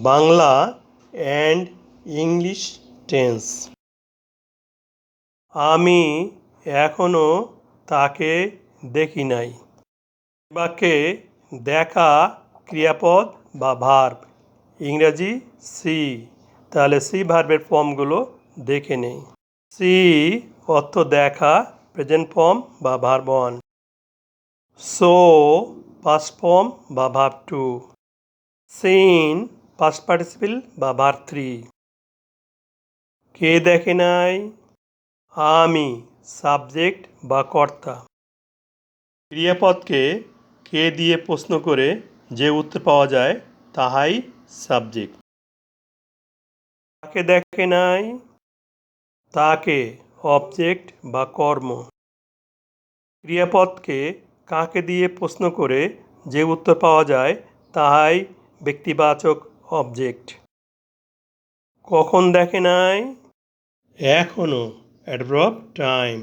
Bangla and English tense. আমি এখনো তাকে দেখি নাই। বাক্যে দেখা ক্রিয়াপদ বা ভার্ব, ইংরাজি সি। তাহলে সি ভার্বের ফর্মগুলো দেখে নেই। সি অর্থ দেখা, প্রেজেন্ট ফর্ম বা ভার্ব 1। সো পাস্ট ফর্ম বা ভার্ব 2। সিন পাস্ট পার্টিসিপল বা ভার্ব 3। কে দেখে নাই? আমি সাবজেক্ট বা কর্তা। ক্রিয়াপদকে কে দিয়ে প্রশ্ন করে যে উত্তর পাওয়া যায় তাহাই সাবজেক্ট। তাকে দেখে নাই, তাকে অবজেক্ট বা কর্ম। ক্রিয়াপদকে কাকে দিয়ে প্রশ্ন করে যে উত্তর পাওয়া যায় তাহাই ব্যক্তিবাচক অবজেক্ট। কখন দেখে নাই? এখনো, অ্যাডভার্ব টাইম।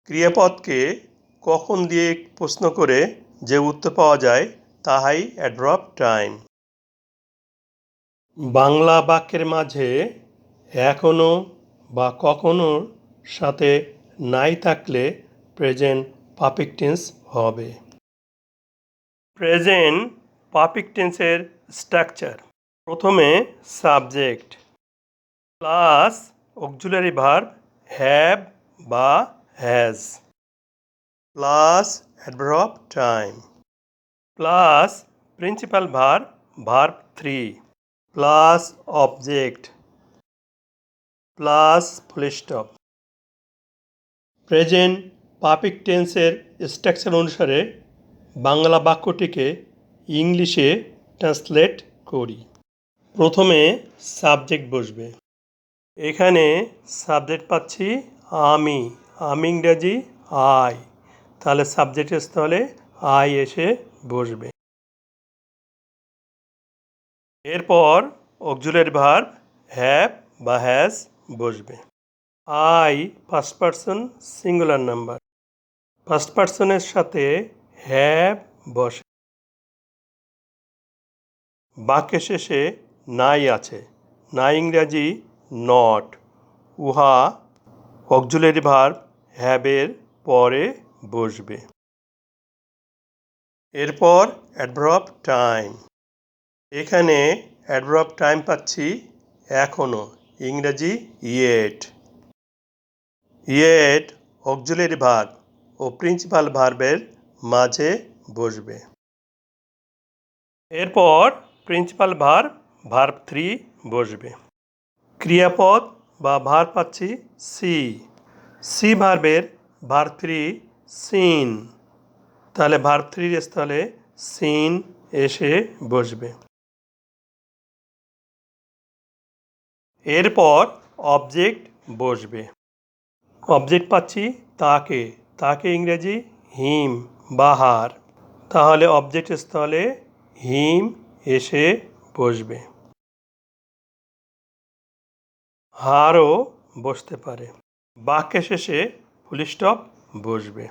ক্রিয়াপদকে কখন দিয়ে প্রশ্ন করে যে উত্তর পাওয়া যায় তাহাই অ্যাডভার্ব টাইম। বাংলা বাক্যের মাঝে এখনো বা কখনোর সাথে নাই থাকলে প্রেজেন্ট পারফেক্ট টেন্স হবে। প্রেজেন্ট পারফেক্ট টেন্সের স্ট্রাকচার: প্রথমে subject plus auxiliary verb have বা has plus adverb time plus principal verb verb 3 plus object plus full stop. Present perfect টেন্সের স্ট্রাকচার অনুসারে বাংলা বাক্যটিকে ইংলিশে ট্রান্সলেট করি। প্রথমে সাবজেক্ট বসবে। এখানে সাবজেক্ট পাচ্ছি আমি, ইংরাজি আই। তাহলে সাবজেক্টের স্থলে আই এসে বসবে। এরপর অক্সিলারি ভার্ব হ্যাভ বা হ্যাজ বসবে। I first person singular number, first পারসনের সাথে হ্যাভ বসে। বাক্যের শেষে নাই আছে, নাই ইংরাজি নট। উহা অক্সিলারি ভার্ব হ্যাভের পরে বসবে। এরপর অ্যাডভার্ব টাইম। এখানে অ্যাডভার্ব টাইম পাচ্ছি এখনো, ইংরাজি ইয়েট। ইয়েট অক্সিলারি ভার্ব ও প্রিন্সিপাল ভার্বের মাঝে বসবে। এরপর প্রিন্সিপাল ভার্ব ভার্ব 3 বসবে। ক্রিয়াপদ বা ভার্ব পাচ্ছি সি। সি ভার্বের ভার্ব 3 সিন। তাহলে ভার্ব 3 এর স্থলে সিন এসে বসবে। এরপর অবজেক্ট বসবে। অবজেক্ট পাচ্ছি তাকে, তাকে ইংরেজি হিম বা হার। তাহলে অবজেক্টের স্থলে হিম এসে বসবে। হারও বসতে পারে। বাক্যের শেষে ফুল স্টপ বসবে।